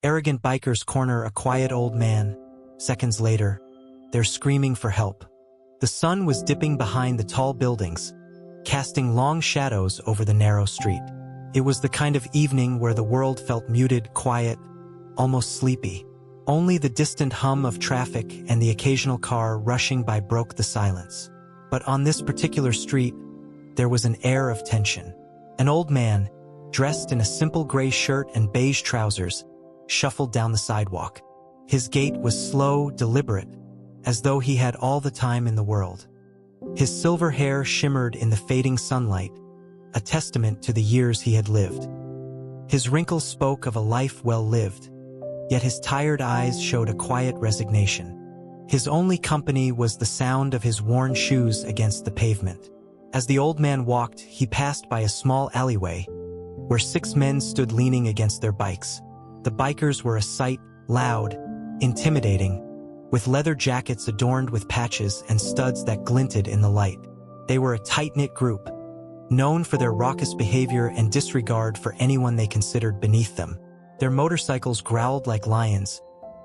Arrogant bikers corner a quiet old man. Seconds later, they're screaming for help. The sun was dipping behind the tall buildings, casting long shadows over the narrow street. It was the kind of evening where the world felt muted, quiet, almost sleepy. Only the distant hum of traffic and the occasional car rushing by broke the silence. But on this particular street, there was an air of tension. An old man, dressed in a simple gray shirt and beige trousers, shuffled down the sidewalk. His gait was slow, deliberate, as though he had all the time in the world. His silver hair shimmered in the fading sunlight, a testament to the years he had lived. His wrinkles spoke of a life well lived, yet his tired eyes showed a quiet resignation. His only company was the sound of his worn shoes against the pavement. As the old man walked, he passed by a small alleyway, where 6 men stood leaning against their bikes. The bikers were a sight, loud, intimidating, with leather jackets adorned with patches and studs that glinted in the light. They were a tight-knit group, known for their raucous behavior and disregard for anyone they considered beneath them. Their motorcycles growled like lions,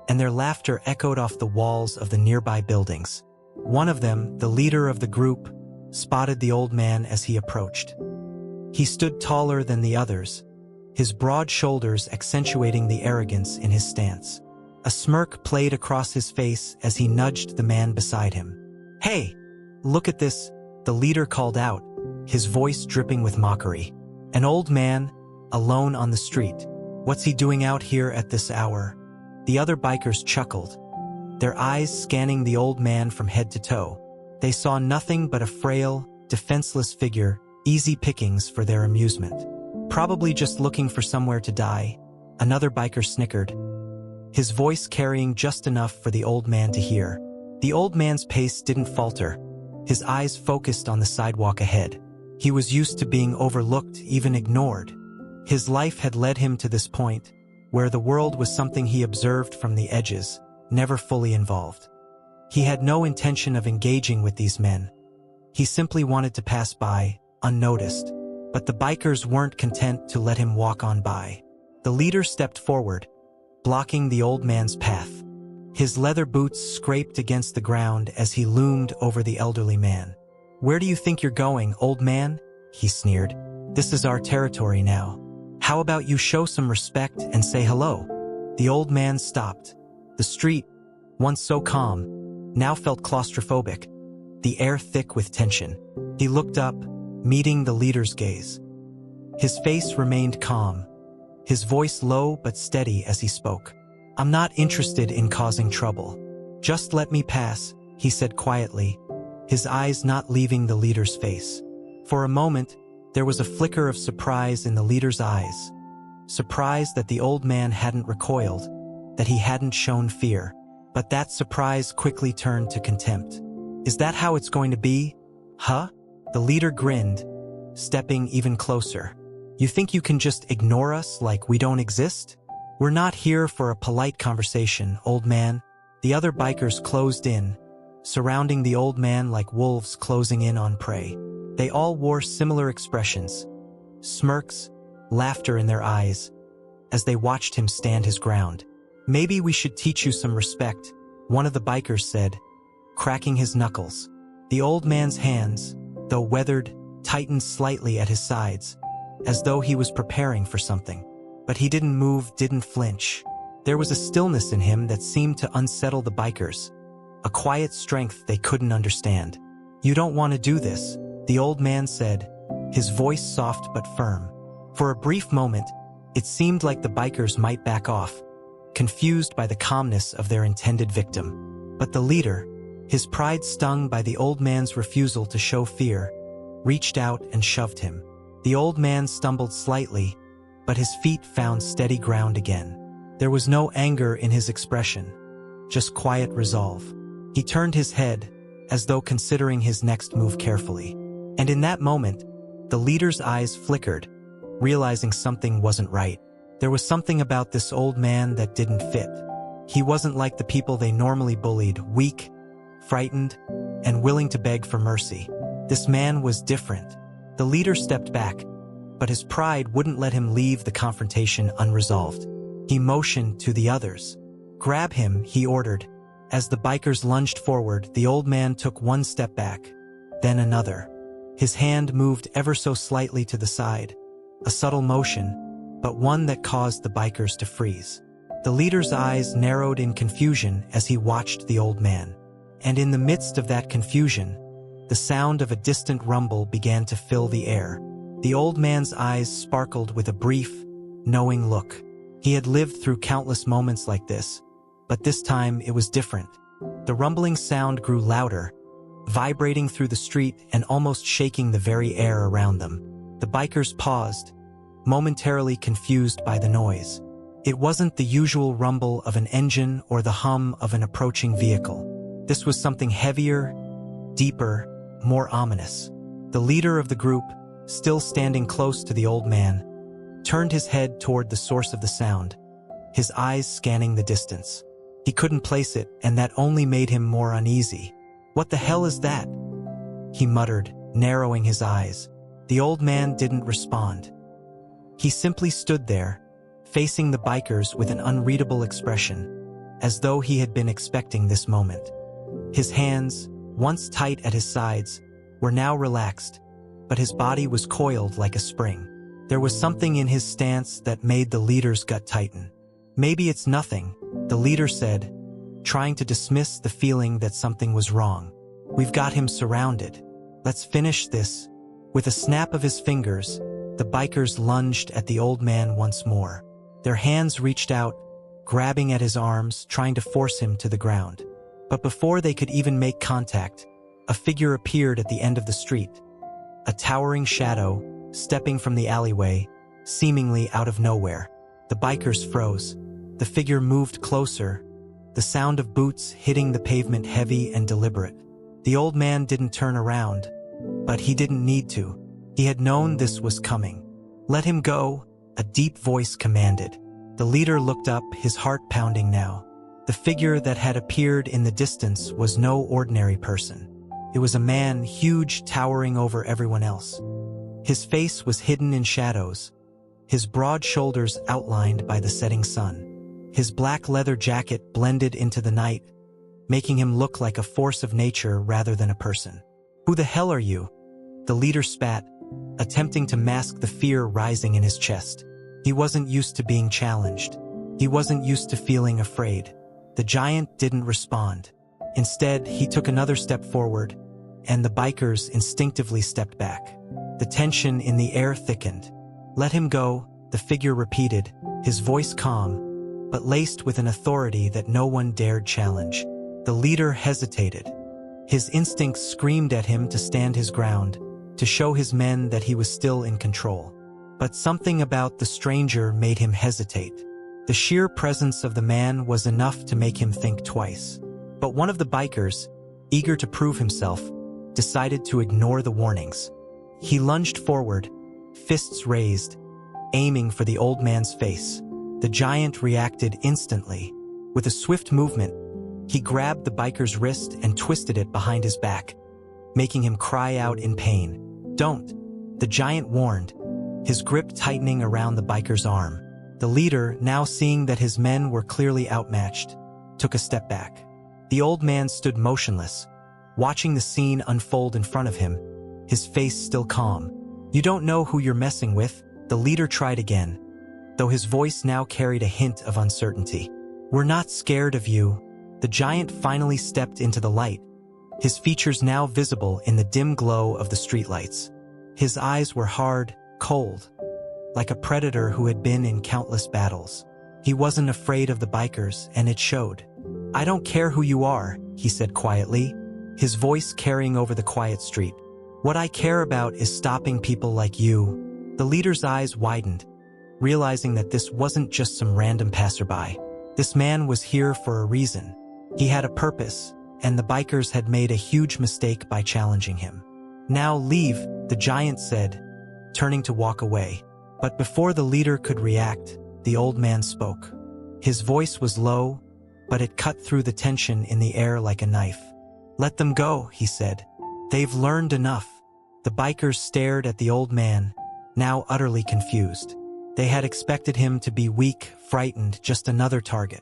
and their laughter echoed off the walls of the nearby buildings. One of them, the leader of the group, spotted the old man as he approached. He stood taller than the others, his broad shoulders accentuating the arrogance in his stance. A smirk played across his face as he nudged the man beside him. "Hey, look at this," the leader called out, his voice dripping with mockery. An old man, alone on the street. "What's he doing out here at this hour?" The other bikers chuckled, their eyes scanning the old man from head to toe. They saw nothing but a frail, defenseless figure, easy pickings for their amusement. "Probably just looking for somewhere to die," another biker snickered, his voice carrying just enough for the old man to hear. The old man's pace didn't falter, his eyes focused on the sidewalk ahead. He was used to being overlooked, even ignored. His life had led him to this point, where the world was something he observed from the edges, never fully involved. He had no intention of engaging with these men. He simply wanted to pass by, unnoticed. But the bikers weren't content to let him walk on by. The leader stepped forward, blocking the old man's path. His leather boots scraped against the ground as he loomed over the elderly man. "Where do you think you're going, old man?" he sneered. "This is our territory now. How about you show some respect and say hello?" The old man stopped. The street, once so calm, now felt claustrophobic, the air thick with tension. He looked up, meeting the leader's gaze. His face remained calm, his voice low but steady as he spoke. "I'm not interested in causing trouble. Just let me pass," he said quietly, his eyes not leaving the leader's face. For a moment, there was a flicker of surprise in the leader's eyes. Surprise that the old man hadn't recoiled, that he hadn't shown fear. But that surprise quickly turned to contempt. "Is that how it's going to be? Huh?" The leader grinned, stepping even closer. "You think you can just ignore us like we don't exist? We're not here for a polite conversation, old man." The other bikers closed in, surrounding the old man like wolves closing in on prey. They all wore similar expressions, smirks, laughter in their eyes, as they watched him stand his ground. "Maybe we should teach you some respect," one of the bikers said, cracking his knuckles. The old man's hands, though weathered, tightened slightly at his sides, as though he was preparing for something. But he didn't move, didn't flinch. There was a stillness in him that seemed to unsettle the bikers, a quiet strength they couldn't understand. "You don't want to do this," the old man said, his voice soft but firm. For a brief moment, it seemed like the bikers might back off, confused by the calmness of their intended victim. But the leader, his pride stung by the old man's refusal to show fear, reached out and shoved him. The old man stumbled slightly, but his feet found steady ground again. There was no anger in his expression, just quiet resolve. He turned his head, as though considering his next move carefully. And in that moment, the leader's eyes flickered, realizing something wasn't right. There was something about this old man that didn't fit. He wasn't like the people they normally bullied, weak, frightened, and willing to beg for mercy. This man was different. The leader stepped back, but his pride wouldn't let him leave the confrontation unresolved. He motioned to the others. "Grab him," he ordered. As the bikers lunged forward, the old man took one step back, then another. His hand moved ever so slightly to the side, a subtle motion, but one that caused the bikers to freeze. The leader's eyes narrowed in confusion as he watched the old man. And in the midst of that confusion, the sound of a distant rumble began to fill the air. The old man's eyes sparkled with a brief, knowing look. He had lived through countless moments like this, but this time it was different. The rumbling sound grew louder, vibrating through the street and almost shaking the very air around them. The bikers paused, momentarily confused by the noise. It wasn't the usual rumble of an engine or the hum of an approaching vehicle. This was something heavier, deeper, more ominous. The leader of the group, still standing close to the old man, turned his head toward the source of the sound, his eyes scanning the distance. He couldn't place it, and that only made him more uneasy. "What the hell is that?" he muttered, narrowing his eyes. The old man didn't respond. He simply stood there, facing the bikers with an unreadable expression, as though he had been expecting this moment. His hands, once tight at his sides, were now relaxed, but his body was coiled like a spring. There was something in his stance that made the leader's gut tighten. "Maybe it's nothing," the leader said, trying to dismiss the feeling that something was wrong. "We've got him surrounded. Let's finish this." With a snap of his fingers, the bikers lunged at the old man once more. Their hands reached out, grabbing at his arms, trying to force him to the ground. But before they could even make contact, a figure appeared at the end of the street. A towering shadow, stepping from the alleyway, seemingly out of nowhere. The bikers froze. The figure moved closer, the sound of boots hitting the pavement heavy and deliberate. The old man didn't turn around, but he didn't need to. He had known this was coming. "Let him go," a deep voice commanded. The leader looked up, his heart pounding now. The figure that had appeared in the distance was no ordinary person. It was a man, huge, towering over everyone else. His face was hidden in shadows, his broad shoulders outlined by the setting sun. His black leather jacket blended into the night, making him look like a force of nature rather than a person. "Who the hell are you?" The leader spat, attempting to mask the fear rising in his chest. He wasn't used to being challenged. He wasn't used to feeling afraid. The giant didn't respond. Instead, he took another step forward, and the bikers instinctively stepped back. The tension in the air thickened. "Let him go," the figure repeated, his voice calm, but laced with an authority that no one dared challenge. The leader hesitated. His instincts screamed at him to stand his ground, to show his men that he was still in control. But something about the stranger made him hesitate. The sheer presence of the man was enough to make him think twice. But one of the bikers, eager to prove himself, decided to ignore the warnings. He lunged forward, fists raised, aiming for the old man's face. The giant reacted instantly. With a swift movement, he grabbed the biker's wrist and twisted it behind his back, making him cry out in pain. "Don't," the giant warned, his grip tightening around the biker's arm. The leader, now seeing that his men were clearly outmatched, took a step back. The old man stood motionless, watching the scene unfold in front of him, his face still calm. "You don't know who you're messing with," the leader tried again, though his voice now carried a hint of uncertainty. "We're not scared of you." The giant finally stepped into the light, his features now visible in the dim glow of the streetlights. His eyes were hard, cold, like a predator who had been in countless battles. He wasn't afraid of the bikers, and it showed. "I don't care who you are," he said quietly, his voice carrying over the quiet street. "What I care about is stopping people like you." The leader's eyes widened, realizing that this wasn't just some random passerby. This man was here for a reason. He had a purpose, and the bikers had made a huge mistake by challenging him. "Now leave," the giant said, turning to walk away. But before the leader could react, the old man spoke. His voice was low, but it cut through the tension in the air like a knife. "Let them go," he said. "They've learned enough." The bikers stared at the old man, now utterly confused. They had expected him to be weak, frightened, just another target.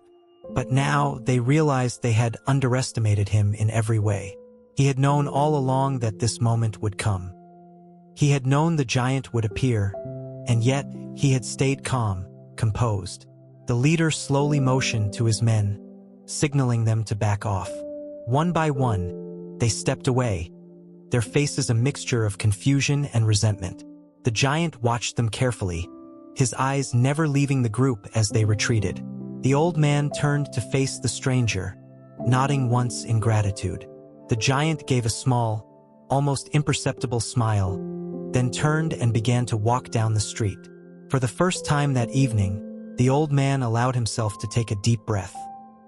But now they realized they had underestimated him in every way. He had known all along that this moment would come. He had known the giant would appear, and yet he had stayed calm, composed. The leader slowly motioned to his men, signaling them to back off. One by one, they stepped away, their faces a mixture of confusion and resentment. The giant watched them carefully, his eyes never leaving the group as they retreated. The old man turned to face the stranger, nodding once in gratitude. The giant gave a small, almost imperceptible smile, then turned and began to walk down the street. For the first time that evening, the old man allowed himself to take a deep breath.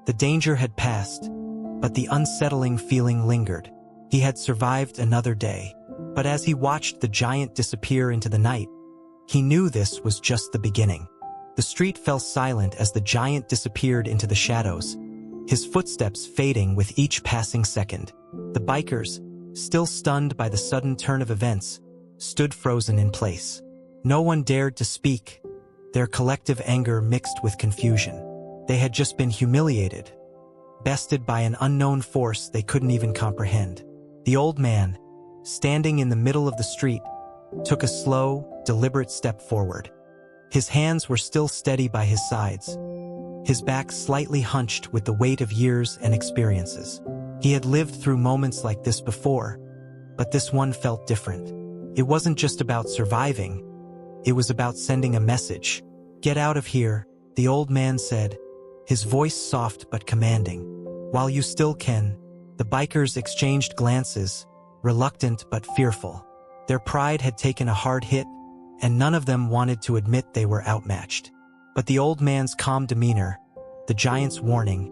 The danger had passed, but the unsettling feeling lingered. He had survived another day. But as he watched the giant disappear into the night, he knew this was just the beginning. The street fell silent as the giant disappeared into the shadows, his footsteps fading with each passing second. The bikers, still stunned by the sudden turn of events, stood frozen in place. No one dared to speak, their collective anger mixed with confusion. They had just been humiliated, bested by an unknown force they couldn't even comprehend. The old man, standing in the middle of the street, took a slow, deliberate step forward. His hands were still steady by his sides, his back slightly hunched with the weight of years and experiences. He had lived through moments like this before, but this one felt different. It wasn't just about surviving, it was about sending a message. "Get out of here," the old man said, his voice soft but commanding. "While you still can." The bikers exchanged glances, reluctant but fearful. Their pride had taken a hard hit, and none of them wanted to admit they were outmatched. But the old man's calm demeanor, the giant's warning,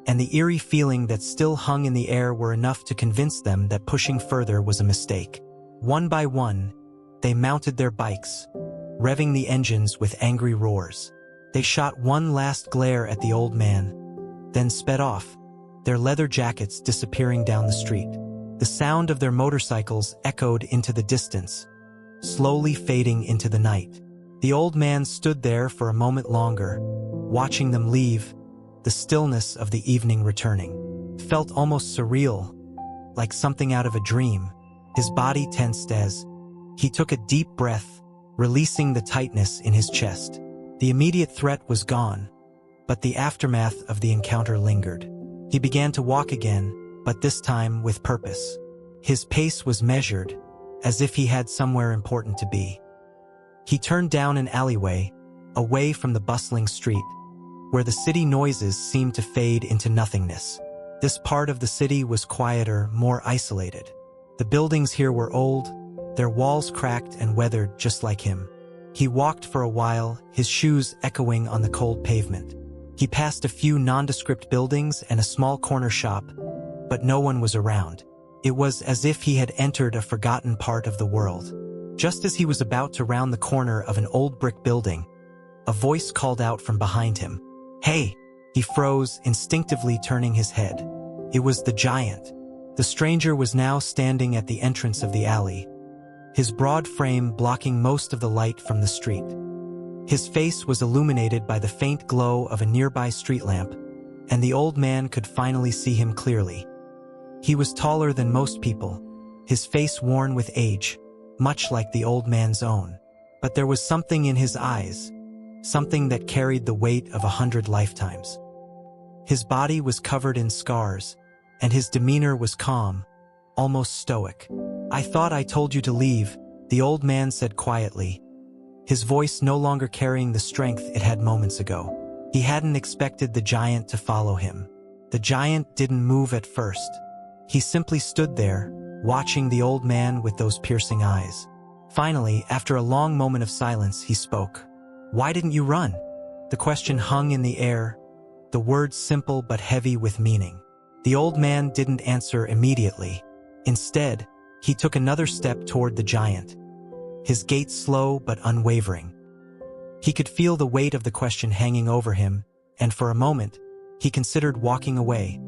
and the eerie feeling that still hung in the air were enough to convince them that pushing further was a mistake. One by one, they mounted their bikes, revving the engines with angry roars. They shot one last glare at the old man, then sped off, their leather jackets disappearing down the street. The sound of their motorcycles echoed into the distance, slowly fading into the night. The old man stood there for a moment longer, watching them leave, the stillness of the evening returning. Felt almost surreal, like something out of a dream. His body tensed as he took a deep breath, releasing the tightness in his chest. The immediate threat was gone, but the aftermath of the encounter lingered. He began to walk again, but this time with purpose. His pace was measured, as if he had somewhere important to be. He turned down an alleyway, away from the bustling street, where the city noises seemed to fade into nothingness. This part of the city was quieter, more isolated. The buildings here were old, their walls cracked and weathered just like him. He walked for a while, his shoes echoing on the cold pavement. He passed a few nondescript buildings and a small corner shop, but no one was around. It was as if he had entered a forgotten part of the world. Just as he was about to round the corner of an old brick building, a voice called out from behind him. "Hey!" He froze, instinctively turning his head. It was the giant. The stranger was now standing at the entrance of the alley, his broad frame blocking most of the light from the street. His face was illuminated by the faint glow of a nearby street lamp, and the old man could finally see him clearly. He was taller than most people, his face worn with age, much like the old man's own. But there was something in his eyes, something that carried the weight of 100 lifetimes. His body was covered in scars, and his demeanor was calm, almost stoic. "I thought I told you to leave," the old man said quietly, his voice no longer carrying the strength it had moments ago. He hadn't expected the giant to follow him. The giant didn't move at first. He simply stood there, watching the old man with those piercing eyes. Finally, after a long moment of silence, he spoke. "Why didn't you run?" The question hung in the air, the words simple but heavy with meaning. The old man didn't answer immediately. Instead, he took another step toward the giant, his gait slow but unwavering. He could feel the weight of the question hanging over him, and for a moment, he considered walking away,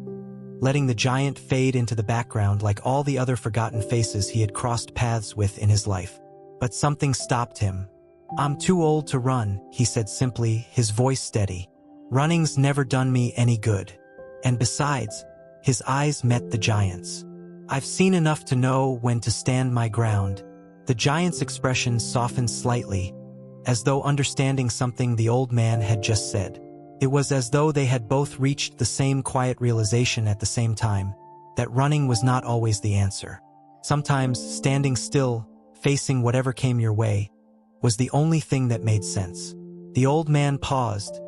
letting the giant fade into the background like all the other forgotten faces he had crossed paths with in his life. But something stopped him, "I'm too old to run," he said simply, his voice steady. "Running's never done me any good. And besides," his eyes met the giant's. "I've seen enough to know when to stand my ground." The giant's expression softened slightly, as though understanding something the old man had just said. It was as though they had both reached the same quiet realization at the same time, that running was not always the answer. Sometimes standing still, facing whatever came your way, was the only thing that made sense. The old man paused,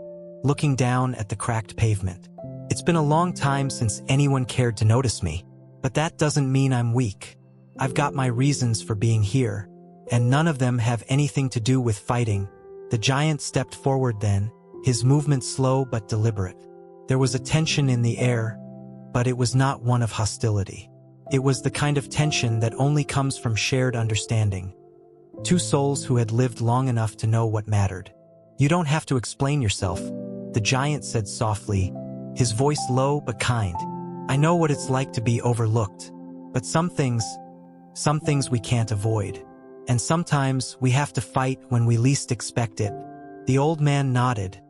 looking down at the cracked pavement. "It's been a long time since anyone cared to notice me, but that doesn't mean I'm weak. I've got my reasons for being here, and none of them have anything to do with fighting." The giant stepped forward then, his movement slow but deliberate. There was a tension in the air, but it was not one of hostility. It was the kind of tension that only comes from shared understanding. Two souls who had lived long enough to know what mattered. "You don't have to explain yourself," the giant said softly, his voice low but kind. "I know what it's like to be overlooked, but some things we can't avoid. And sometimes we have to fight when we least expect it." The old man nodded,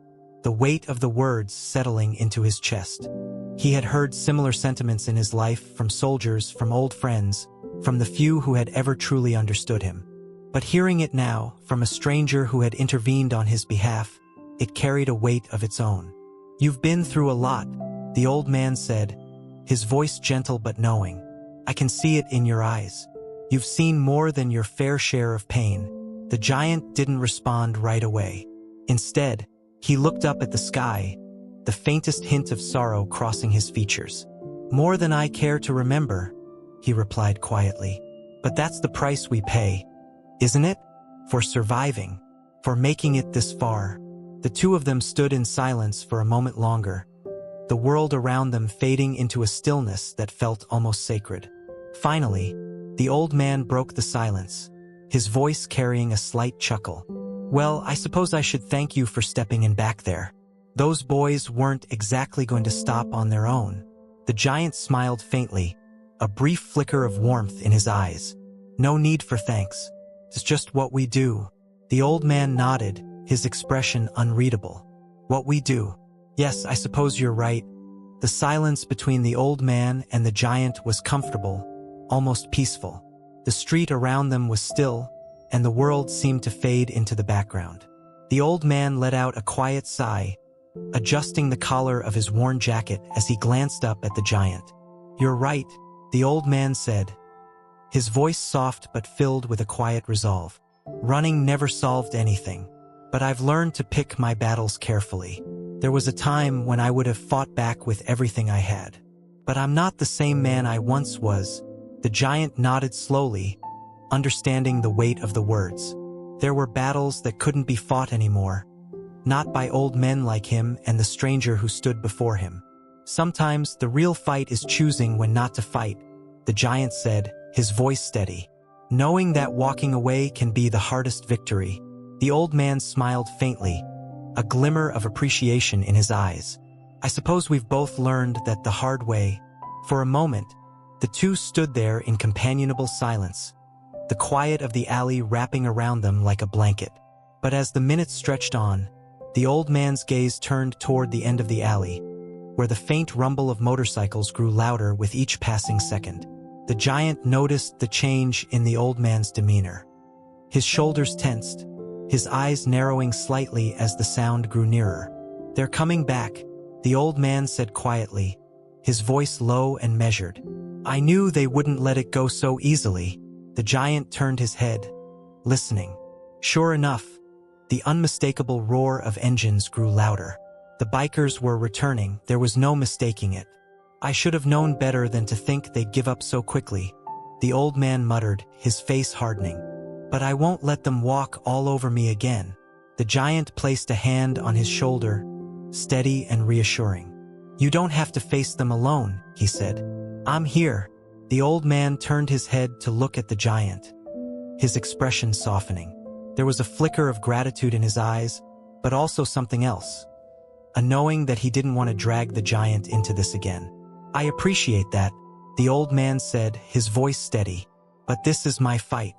the weight of the words settling into his chest. He had heard similar sentiments in his life from soldiers, from old friends, from the few who had ever truly understood him. But hearing it now, from a stranger who had intervened on his behalf, it carried a weight of its own. "You've been through a lot," the old man said, his voice gentle but knowing. "I can see it in your eyes. You've seen more than your fair share of pain." The giant didn't respond right away. Instead, he looked up at the sky, the faintest hint of sorrow crossing his features. "More than I care to remember," he replied quietly. "But that's the price we pay, isn't it? For surviving, for making it this far." The two of them stood in silence for a moment longer, the world around them fading into a stillness that felt almost sacred. Finally, the old man broke the silence, his voice carrying a slight chuckle. "Well, I suppose I should thank you for stepping in back there. Those boys weren't exactly going to stop on their own." The giant smiled faintly, a brief flicker of warmth in his eyes. "No need for thanks. It's just what we do." The old man nodded, his expression unreadable. "What we do? Yes, I suppose you're right." The silence between the old man and the giant was comfortable, almost peaceful. The street around them was still, and the world seemed to fade into the background. The old man let out a quiet sigh, adjusting the collar of his worn jacket as he glanced up at the giant. "You're right," the old man said, his voice soft but filled with a quiet resolve. "Running never solved anything, but I've learned to pick my battles carefully. There was a time when I would have fought back with everything I had. But I'm not the same man I once was." The giant nodded slowly, understanding the weight of the words. There were battles that couldn't be fought anymore, not by old men like him and the stranger who stood before him. "Sometimes the real fight is choosing when not to fight," the giant said, his voice steady. "Knowing that walking away can be the hardest victory." The old man smiled faintly, a glimmer of appreciation in his eyes. "I suppose we've both learned that the hard way." For a moment, the two stood there in companionable silence, the quiet of the alley wrapping around them like a blanket. But as the minutes stretched on, the old man's gaze turned toward the end of the alley, where the faint rumble of motorcycles grew louder with each passing second. The giant noticed the change in the old man's demeanor. His shoulders tensed, his eyes narrowing slightly as the sound grew nearer. "They're coming back," the old man said quietly, his voice low and measured. "I knew they wouldn't let it go so easily." The giant turned his head, listening. Sure enough, the unmistakable roar of engines grew louder. The bikers were returning, there was no mistaking it. "I should have known better than to think they'd give up so quickly," the old man muttered, his face hardening. "But I won't let them walk all over me again." The giant placed a hand on his shoulder, steady and reassuring. "You don't have to face them alone," he said. "I'm here." The old man turned his head to look at the giant, his expression softening. There was a flicker of gratitude in his eyes, but also something else, a knowing that he didn't want to drag the giant into this again. "I appreciate that," the old man said, his voice steady. "But this is my fight.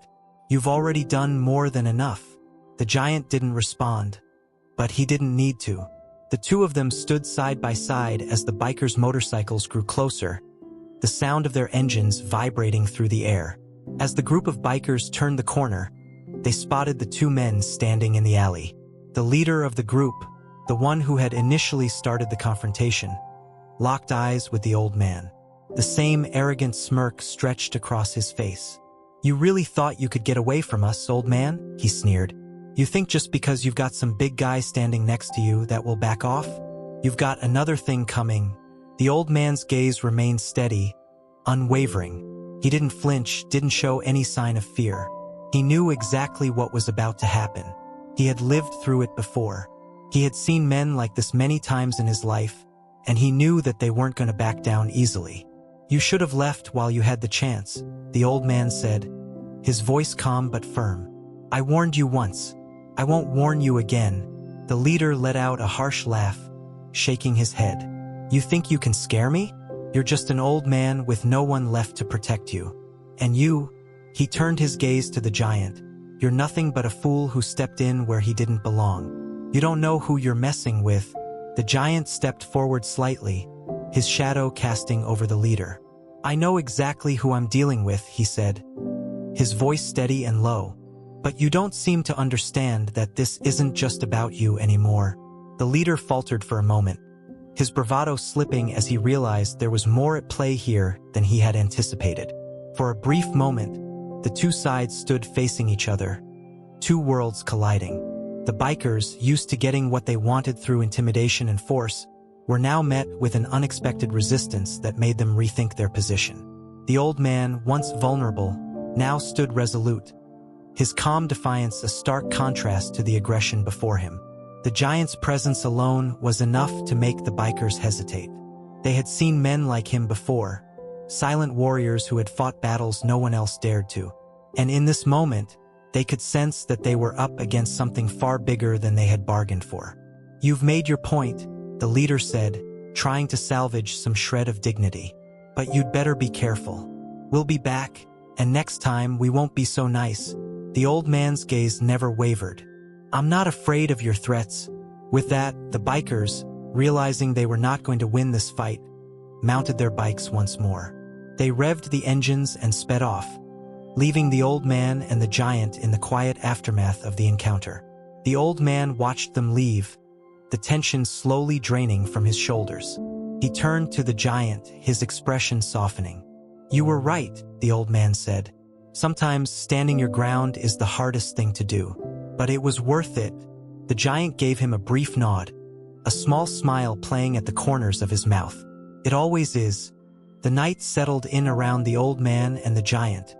You've already done more than enough." The giant didn't respond, but he didn't need to. The two of them stood side by side as the bikers' motorcycles grew closer, the sound of their engines vibrating through the air. As the group of bikers turned the corner, they spotted the two men standing in the alley. The leader of the group, the one who had initially started the confrontation, locked eyes with the old man. The same arrogant smirk stretched across his face. "You really thought you could get away from us, old man?" he sneered. "You think just because you've got some big guy standing next to you that will back off? You've got another thing coming." The old man's gaze remained steady, unwavering. He didn't flinch, didn't show any sign of fear. He knew exactly what was about to happen. He had lived through it before. He had seen men like this many times in his life, and he knew that they weren't going to back down easily. "You should have left while you had the chance," the old man said, his voice calm but firm. "I warned you once. I won't warn you again." The leader let out a harsh laugh, shaking his head. "You think you can scare me? You're just an old man with no one left to protect you. And you," he turned his gaze to the giant, "you're nothing but a fool who stepped in where he didn't belong. You don't know who you're messing with." The giant stepped forward slightly, his shadow casting over the leader. "I know exactly who I'm dealing with," he said, his voice steady and low. "But you don't seem to understand that this isn't just about you anymore." The leader faltered for a moment, his bravado slipping as he realized there was more at play here than he had anticipated. For a brief moment, the two sides stood facing each other, two worlds colliding. The bikers, used to getting what they wanted through intimidation and force, were now met with an unexpected resistance that made them rethink their position. The old man, once vulnerable, now stood resolute, his calm defiance a stark contrast to the aggression before him. The giant's presence alone was enough to make the bikers hesitate. They had seen men like him before, silent warriors who had fought battles no one else dared to. And in this moment, they could sense that they were up against something far bigger than they had bargained for. "You've made your point," the leader said, trying to salvage some shred of dignity. "But you'd better be careful. We'll be back, and next time we won't be so nice." The old man's gaze never wavered. "I'm not afraid of your threats." With that, the bikers, realizing they were not going to win this fight, mounted their bikes once more. They revved the engines and sped off, leaving the old man and the giant in the quiet aftermath of the encounter. The old man watched them leave, the tension slowly draining from his shoulders. He turned to the giant, his expression softening. "You were right," the old man said. "Sometimes standing your ground is the hardest thing to do. But it was worth it." The giant gave him a brief nod, a small smile playing at the corners of his mouth. "It always is." The night settled in around the old man and the giant,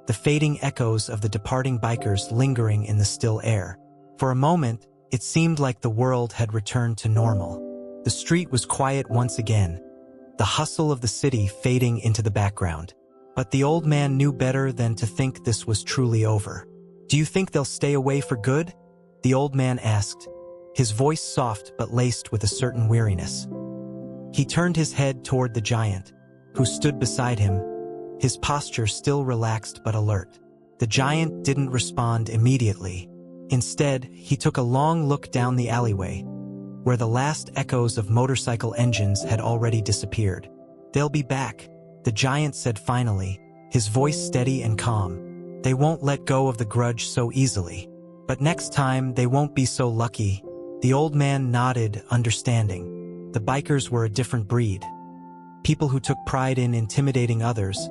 the fading echoes of the departing bikers lingering in the still air. For a moment, it seemed like the world had returned to normal. The street was quiet once again, the hustle of the city fading into the background. But the old man knew better than to think this was truly over. "Do you think they'll stay away for good?" the old man asked, his voice soft but laced with a certain weariness. He turned his head toward the giant, who stood beside him, his posture still relaxed but alert. The giant didn't respond immediately. Instead, he took a long look down the alleyway, where the last echoes of motorcycle engines had already disappeared. "They'll be back," the giant said finally, his voice steady and calm. "They won't let go of the grudge so easily. But next time, they won't be so lucky." The old man nodded, understanding. The bikers were a different breed. People who took pride in intimidating others,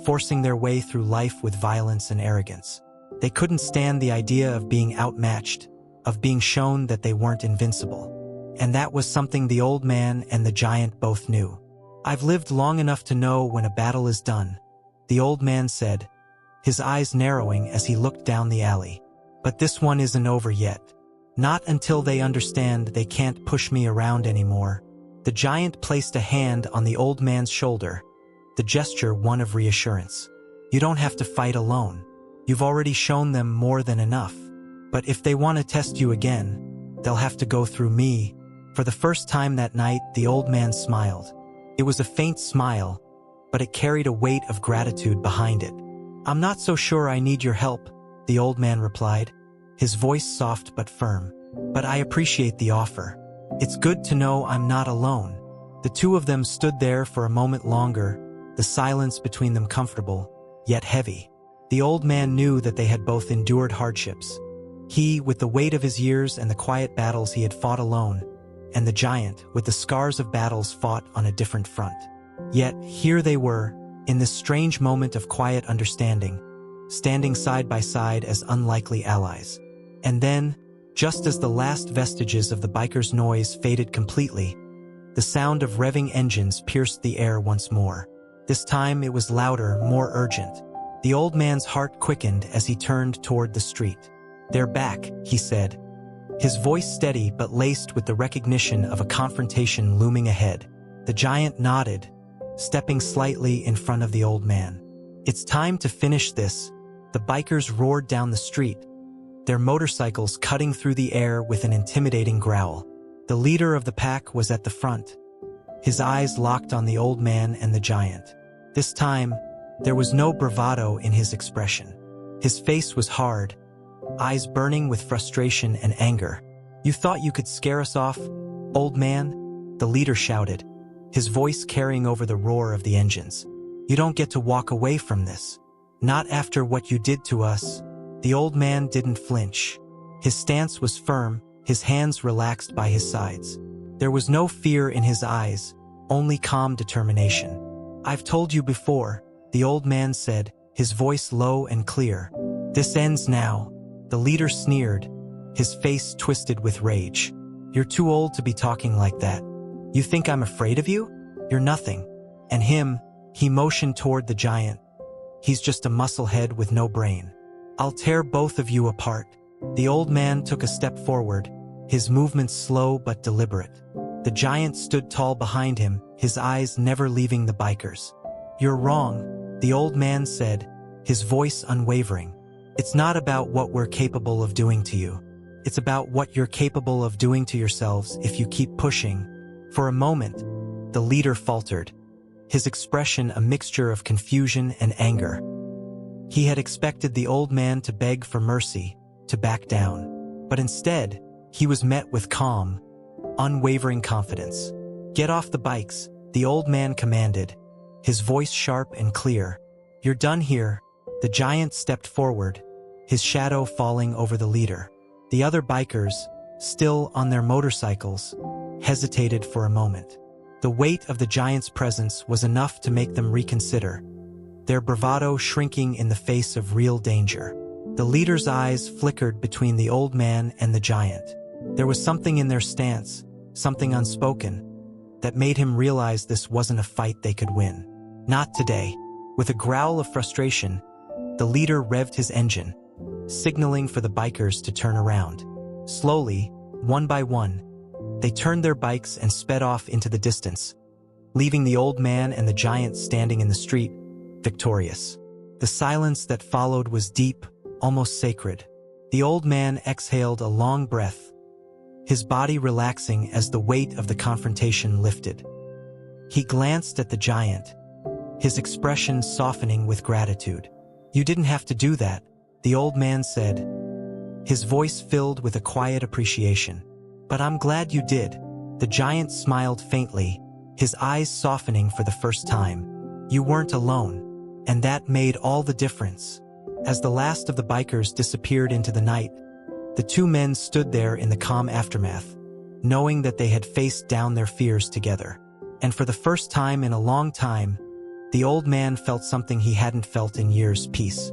forcing their way through life with violence and arrogance. They couldn't stand the idea of being outmatched, of being shown that they weren't invincible. And that was something the old man and the giant both knew. "I've lived long enough to know when a battle is done," the old man said, his eyes narrowing as he looked down the alley. "But this one isn't over yet. Not until they understand they can't push me around anymore." The giant placed a hand on the old man's shoulder, the gesture one of reassurance. "You don't have to fight alone. You've already shown them more than enough. But if they want to test you again, they'll have to go through me." For the first time that night, the old man smiled. It was a faint smile, but it carried a weight of gratitude behind it. "I'm not so sure I need your help," the old man replied, his voice soft but firm. "But I appreciate the offer. It's good to know I'm not alone." The two of them stood there for a moment longer, the silence between them comfortable, yet heavy. The old man knew that they had both endured hardships. He, with the weight of his years and the quiet battles he had fought alone, and the giant, with the scars of battles fought on a different front. Yet, here they were, in this strange moment of quiet understanding, standing side by side as unlikely allies. And then, just as the last vestiges of the bikers' noise faded completely, the sound of revving engines pierced the air once more. This time it was louder, more urgent. The old man's heart quickened as he turned toward the street. "They're back," he said, his voice steady but laced with the recognition of a confrontation looming ahead. The giant nodded, stepping slightly in front of the old man. "It's time to finish this." The bikers roared down the street, their motorcycles cutting through the air with an intimidating growl. The leader of the pack was at the front, his eyes locked on the old man and the giant. This time, there was no bravado in his expression. His face was hard, eyes burning with frustration and anger. "You thought you could scare us off, old man?" the leader shouted, his voice carrying over the roar of the engines. "You don't get to walk away from this. Not after what you did to us." The old man didn't flinch. His stance was firm, his hands relaxed by his sides. There was no fear in his eyes, only calm determination. "I've told you before," the old man said, his voice low and clear. "This ends now." The leader sneered, his face twisted with rage. "You're too old to be talking like that. You think I'm afraid of you? You're nothing. And him," he motioned toward the giant, "he's just a musclehead with no brain. I'll tear both of you apart." The old man took a step forward, his movements slow but deliberate. The giant stood tall behind him, his eyes never leaving the bikers. "You're wrong," the old man said, his voice unwavering. "It's not about what we're capable of doing to you. It's about what you're capable of doing to yourselves if you keep pushing." For a moment, the leader faltered, his expression a mixture of confusion and anger. He had expected the old man to beg for mercy, to back down. But instead, he was met with calm, unwavering confidence. "Get off the bikes," the old man commanded, his voice sharp and clear. "You're done here." The giant stepped forward, his shadow falling over the leader. The other bikers, still on their motorcycles, hesitated for a moment. The weight of the giant's presence was enough to make them reconsider, their bravado shrinking in the face of real danger. The leader's eyes flickered between the old man and the giant. There was something in their stance, something unspoken, that made him realize this wasn't a fight they could win. Not today. With a growl of frustration, the leader revved his engine, signaling for the bikers to turn around. Slowly, one by one, they turned their bikes and sped off into the distance, leaving the old man and the giant standing in the street, victorious. The silence that followed was deep, almost sacred. The old man exhaled a long breath, his body relaxing as the weight of the confrontation lifted. He glanced at the giant, his expression softening with gratitude. "You didn't have to do that," the old man said, his voice filled with a quiet appreciation. "But I'm glad you did." The giant smiled faintly, his eyes softening for the first time. "You weren't alone, and that made all the difference." As the last of the bikers disappeared into the night, the two men stood there in the calm aftermath, knowing that they had faced down their fears together. And for the first time in a long time, the old man felt something he hadn't felt in years: peace.